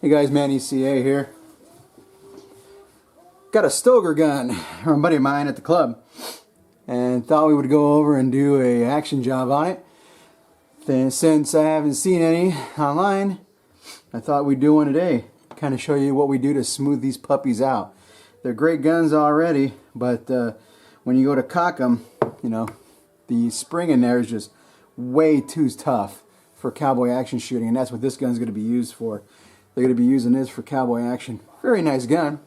Hey guys, Manny CA here. Got a Stoeger gun from a buddy of mine at the club and thought we would go over and do a action job on it. Then, since I haven't seen any online, I thought we'd do one today. Kind of show you what we do to smooth these puppies out. They're great guns already, but when you go to cock them, you know, the spring in there is just way too tough for cowboy action shooting, and that's what this gun's going to be used for. They're going to be using this for cowboy action. Very nice gun.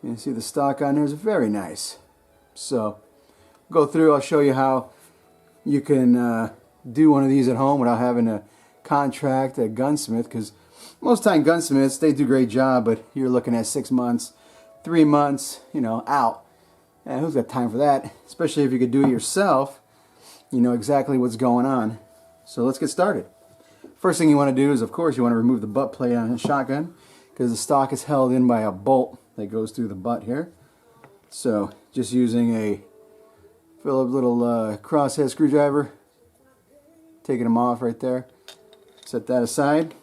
You can see the stock on there is very nice. So, go through, I'll show you how you can do one of these at home without having to contract a gunsmith, because most time gunsmiths, they do a great job, but you're looking at 6 months, 3 months, you know, out. And who's got time for that? Especially if you could do it yourself, you know exactly what's going on. So let's get started. First thing you want to do is, of course, you want to remove the butt plate on a shotgun, because the stock is held in by a bolt that goes through the butt here. So just using a Phillips little crosshead screwdriver, taking them off right there. Set that aside.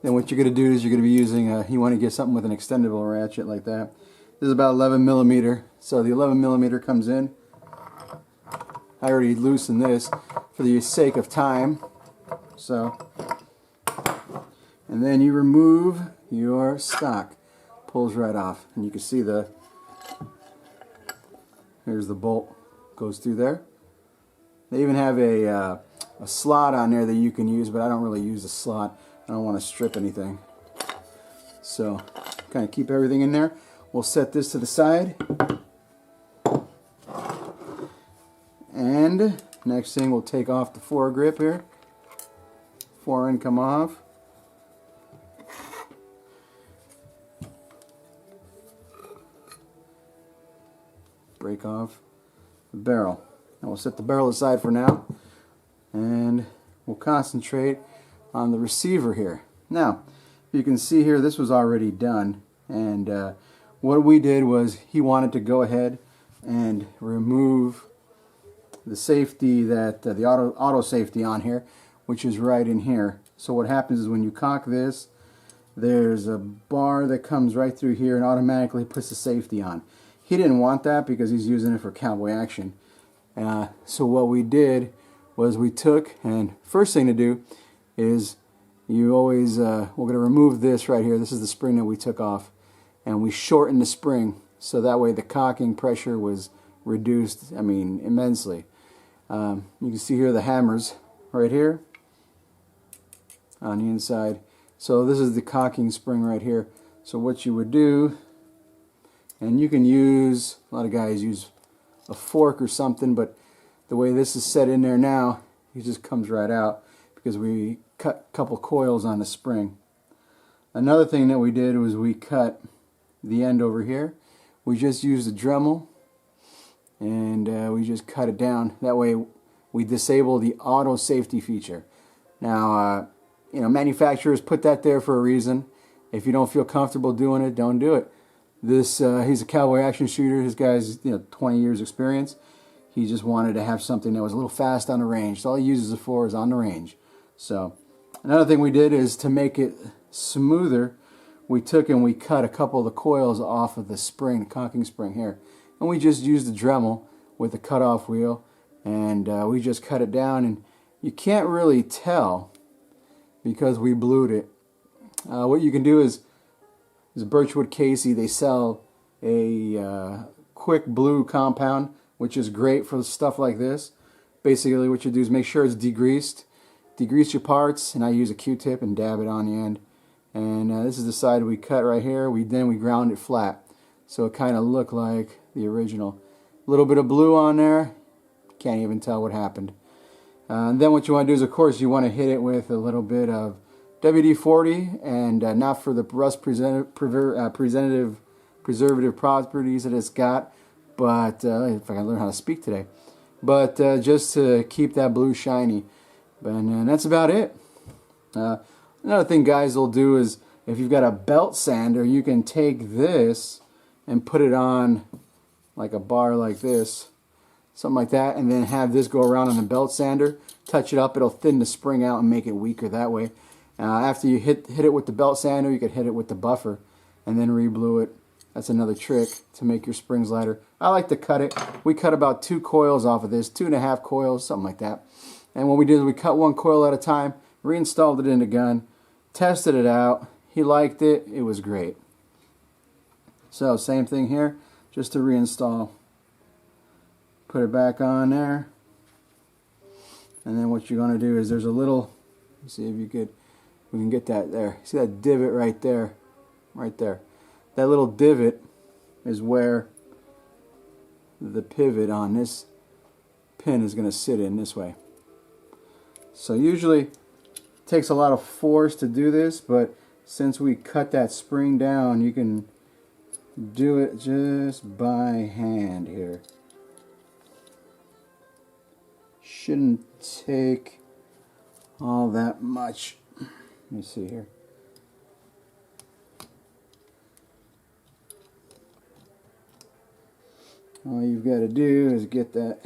Then what you're going to do is you're going to be using, you want to get something with an extendable ratchet like that. This is about 11 millimeter. So the 11 millimeter comes in. I already loosened this for the sake of time. So, and then you remove your stock. Pulls right off, and you can see here's the bolt, goes through there. They even have a slot on there that you can use, but I don't really use a slot. I don't want to strip anything. So, kind of keep everything in there. We'll set this to the side. And next thing, we'll take off the foregrip here. Foreend come off. Break off the barrel. And we'll set the barrel aside for now. And we'll concentrate on the receiver here. Now, you can see here this was already done. And what we did was he wanted to go ahead and remove the safety that the auto safety on here, which is right in here. So what happens is when you cock this, there's a bar that comes right through here and automatically puts the safety on. He didn't want that because he's using it for cowboy action. So what we did was we took, and first thing to do is you always, we're going to remove this right here. This is the spring that we took off. And we shortened the spring so that way the cocking pressure was reduced, I mean, immensely. You can see here the hammers right here on the inside. So this is the cocking spring right here. So what you would do, and you can use, a lot of guys use a fork or something, but the way this is set in there now, it just comes right out because we cut a couple coils on the spring. Another thing that we did was we cut the end over here. We just used a Dremel and we just cut it down. That way we disable the auto safety feature. Now, you know, manufacturers put that there for a reason. If you don't feel comfortable doing it, don't do it. This he's a cowboy action shooter. This guy's 20 years experience. He just wanted to have something that was a little fast on the range. So all he uses it for is on the range. So another thing we did is to make it smoother, we took and we cut a couple of the coils off of the spring, the cocking spring here. And we just used the Dremel with the cutoff wheel, and we just cut it down, and you can't really tell because we blued it. What you can do is Birchwood Casey, they sell a quick blue compound, which is great for stuff like this. Basically what you do is make sure it's degreased. Degrease your parts, and I use a Q-tip and dab it on the end. And this is the side we cut right here. Then we ground it flat, so it kind of looked like the original. A little bit of blue on there, can't even tell what happened. And then what you want to do is, of course, you want to hit it with a little bit of WD-40, and not for the rust preservative properties that it's got, but if I can learn how to speak today, but just to keep that blue shiny. And that's about it. Another thing guys will do is, if you've got a belt sander, you can take this and put it on like a bar like this, something like that, and then have this go around on the belt sander, touch it up, it'll thin the spring out and make it weaker that way. After you hit it with the belt sander, you could hit it with the buffer and then re-blue it. That's another trick to make your springs lighter. I like to cut it. We cut about 2 coils off of this, 2.5 coils, something like that. And what we did is we cut 1 coil at a time, reinstalled it in the gun, tested it out. He liked it. It was great. So same thing here, just to reinstall. Put it back on there. And then what you're going to do is there's a little, let's see if we can get that there. See that divot right there? Right there. That little divot is where the pivot on this pin is going to sit in this way. So usually it takes a lot of force to do this, but since we cut that spring down, you can do it just by hand here. Shouldn't take all that much. Let me see here. All you've got to do is get that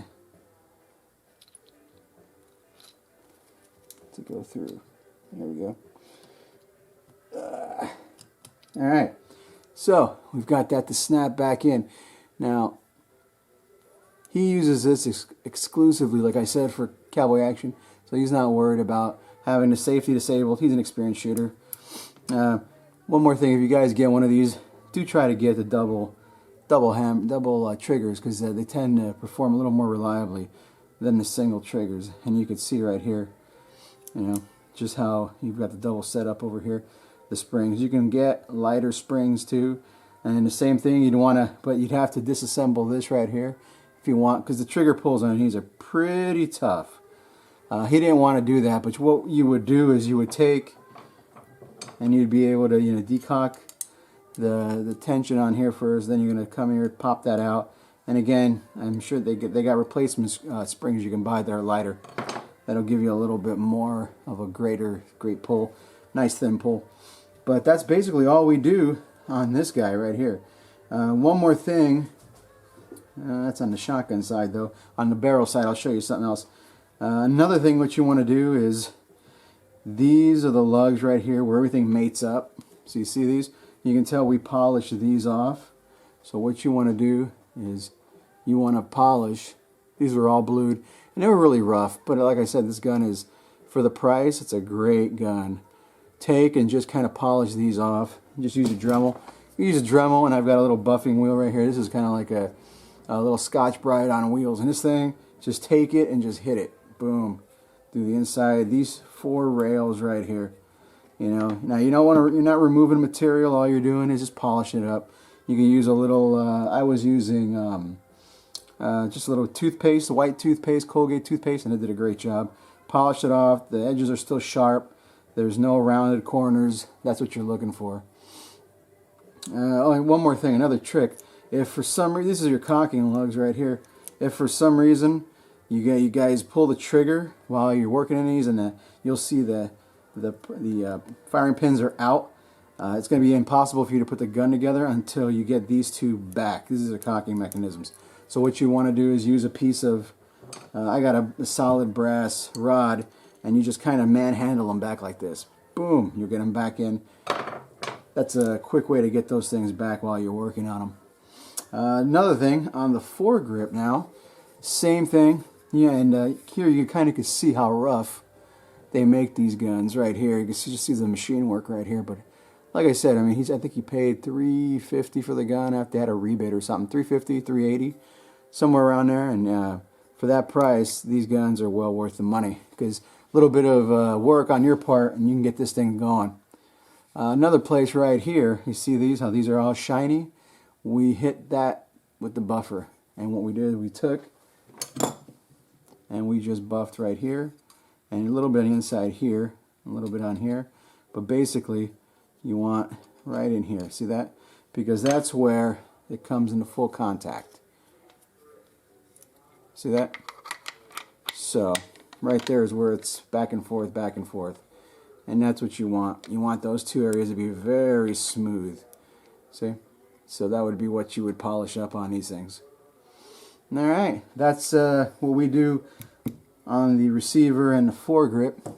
to go through. There we go. Alright, so we've got that to snap back in. Now, he uses this exclusively, like I said, for cowboy action, so he's not worried about having the safety disabled. He's an experienced shooter. One more thing, if you guys get one of these, do try to get the double triggers, because they tend to perform a little more reliably than the single triggers. And you can see right here, you know, just how you've got the double set up over here. The springs, you can get lighter springs too, and the same thing you'd want to, but you'd have to disassemble this right here if you want, because the trigger pulls on these are pretty tough. He didn't want to do that, but what you would do is you would take and you'd be able to, you know, decock the tension on here first, then you're going to come here, pop that out, and again, I'm sure they got replacement springs you can buy that are lighter. That'll give you a little bit more of a great pull, nice thin pull. But that's basically all we do on this guy right here. One more thing, that's on the shotgun side though. On the barrel side, I'll show you something else. Another thing what you want to do is, these are the lugs right here where everything mates up. So you see these? You can tell we polish these off. So what you want to do is you want to polish. These were all blued and they were really rough, but like I said, this gun is, for the price, it's a great gun. Take and just kind of polish these off. Just use a Dremel. You use a Dremel, and I've got a little buffing wheel right here. This is kind of like a little Scotch-Brite on wheels. And this thing, just take it and just hit it. Boom. Through the inside. These 4 rails right here. You know, now you don't want to. You're not removing material. All you're doing is just polishing it up. You can use a little. I was using just a little toothpaste, white toothpaste, Colgate toothpaste, and it did a great job. Polish it off. The edges are still sharp. There's no rounded corners. That's what you're looking for. Oh, and one more thing, another trick. If for some reason, this is your cocking lugs right here. If for some reason you guys pull the trigger while you're working in these, and you'll see the firing pins are out. It's going to be impossible for you to put the gun together until you get these 2 back. These are the cocking mechanisms. So what you want to do is use a piece of, I got a solid brass rod, and you just kind of manhandle them back like this. Boom, you'll get them back in. That's a quick way to get those things back while you're working on them. Another thing, on the foregrip now, same thing. Yeah, and here you kind of can see how rough they make these guns right here. You can just see the machine work right here. But like I said, I mean, I think he paid $350 for the gun after they had a rebate or something. $350, $380, somewhere around there. And for that price, these guns are well worth the money, because a little bit of work on your part and you can get this thing going. Another place right here, you see these, how these are all shiny? We hit that with the buffer. And what we did, we took and we just buffed right here, and a little bit inside here, a little bit on here. But basically, you want right in here. See that? Because that's where it comes into full contact. See that? So, right there is where it's back and forth, back and forth. And that's what you want. You want those 2 areas to be very smooth. See? So that would be what you would polish up on these things. Alright, that's what we do on the receiver and the foregrip.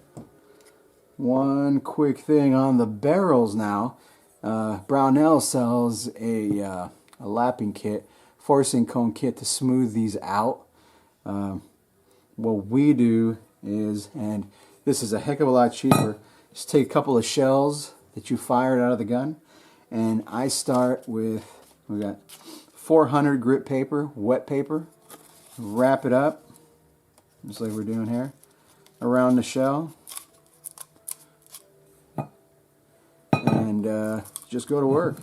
one quick thing on the barrels now. Brownell sells a lapping kit, forcing cone kit to smooth these out. What we do is, and this is a heck of a lot cheaper, just take a couple of shells that you fired out of the gun, and I start with, we got 400 grit paper, wet paper, wrap it up, just like we're doing here, around the shell, and just go to work.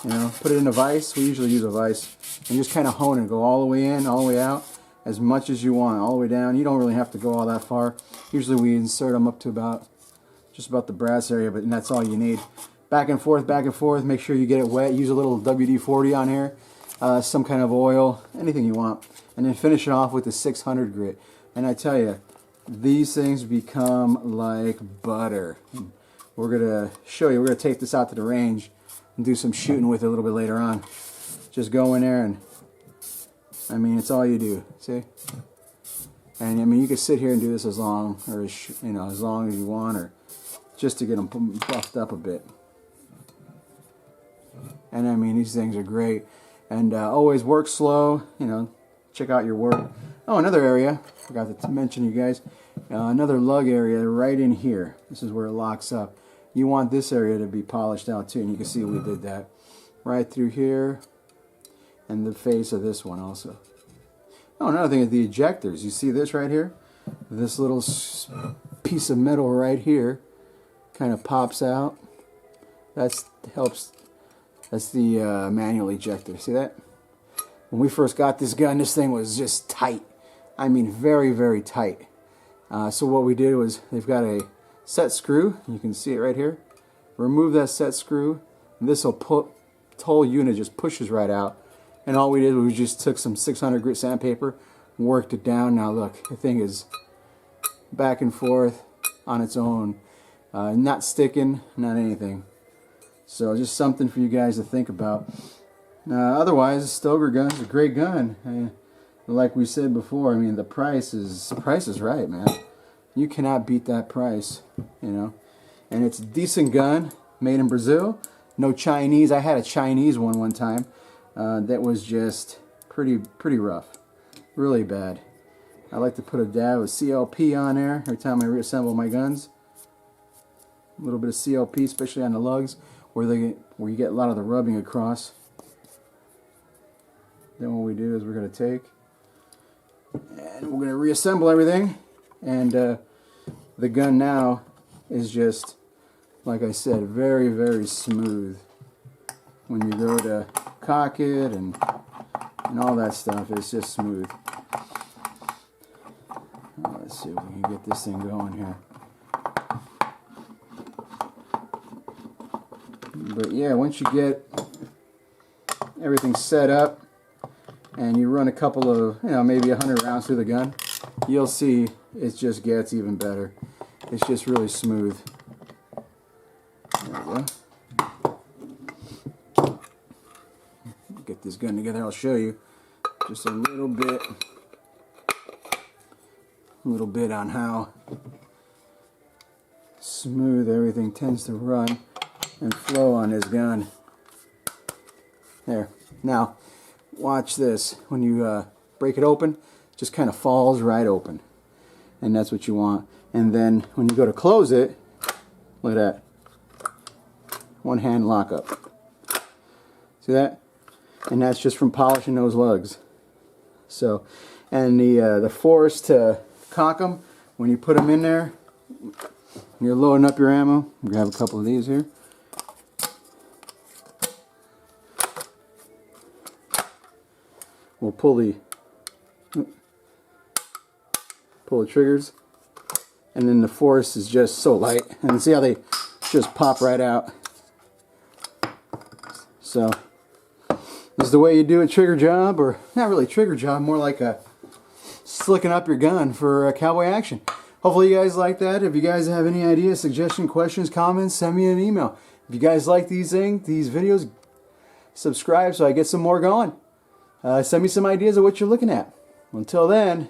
You know, put it in a vise. We usually use a vise, and just kind of hone it. Go all the way in, all the way out, as much as you want, all the way down. You don't really have to go all that far. Usually we insert them up to just about the brass area, and that's all you need. Back and forth, back and forth. Make sure you get it wet. Use a little WD-40 on here, some kind of oil, anything you want, and then finish it off with the 600 grit. And I tell you, these things become like butter. We're gonna show you. We're gonna take this out to the range and do some shooting with it a little bit later on. Just go in there, and I mean, it's all you do. See? And I mean, you can sit here and do this as long, or as long as you want, or just to get them buffed up a bit. And I mean, these things are great. And always work slow. You know, check out your work. Oh, another area. Forgot to mention, you guys. Another lug area right in here. This is where it locks up. You want this area to be polished out too, and you can see we did that right through here, and the face of this one also. Oh, another thing is the ejectors. You see this right here? This little piece of metal right here kind of pops out. That's the manual ejector. See that? When we first got this gun, this thing was just tight. I mean, very, very tight. So what we did was, they've got a set screw. You can see it right here. Remove that set screw, and this whole unit just pushes right out. And all we did was we just took some 600 grit sandpaper, worked it down. Now look, the thing is back and forth on its own, not sticking, not anything. So just something for you guys to think about. Otherwise, the Stoeger gun is a great gun. Like we said before, I mean, the price is right, man. You cannot beat that price, you know. And it's a decent gun, made in Brazil. No Chinese. I had a Chinese one time that was just pretty rough, really bad. I like to put a dab of CLP on there every time I reassemble my guns. A little bit of CLP, especially on the lugs, where you get a lot of the rubbing across. Then what we do is we're going to take and we're going to reassemble everything. And the gun now is just, like I said, very, very smooth. When you go to cock it and all that stuff, it's just smooth. Let's see if we can get this thing going here. But yeah, once you get everything set up and you run a couple of, maybe 100 rounds through the gun, you'll see it just gets even better. It's just really smooth. There we go. Get this gun together, I'll show you just a little bit on how smooth everything tends to run and flow on this gun. There. Now, watch this. When you break it open, it just kind of falls right open. And that's what you want. And then when you go to close it, look at that. One hand lock up. See that? And that's just from polishing those lugs. So, and the force to cock them, when you put them in there, when you're loading up your ammo, grab a couple of these here. We'll pull the triggers, and then the force is just so light, and see how they just pop right out. So this is the way you do a trigger job, or not really trigger job, more like a slicking up your gun for cowboy action. Hopefully you guys like that. If you guys have any ideas, suggestions, questions, comments, send me an email. If you guys like these videos, subscribe so I get some more going. Send me some ideas of what you're looking at. Until then,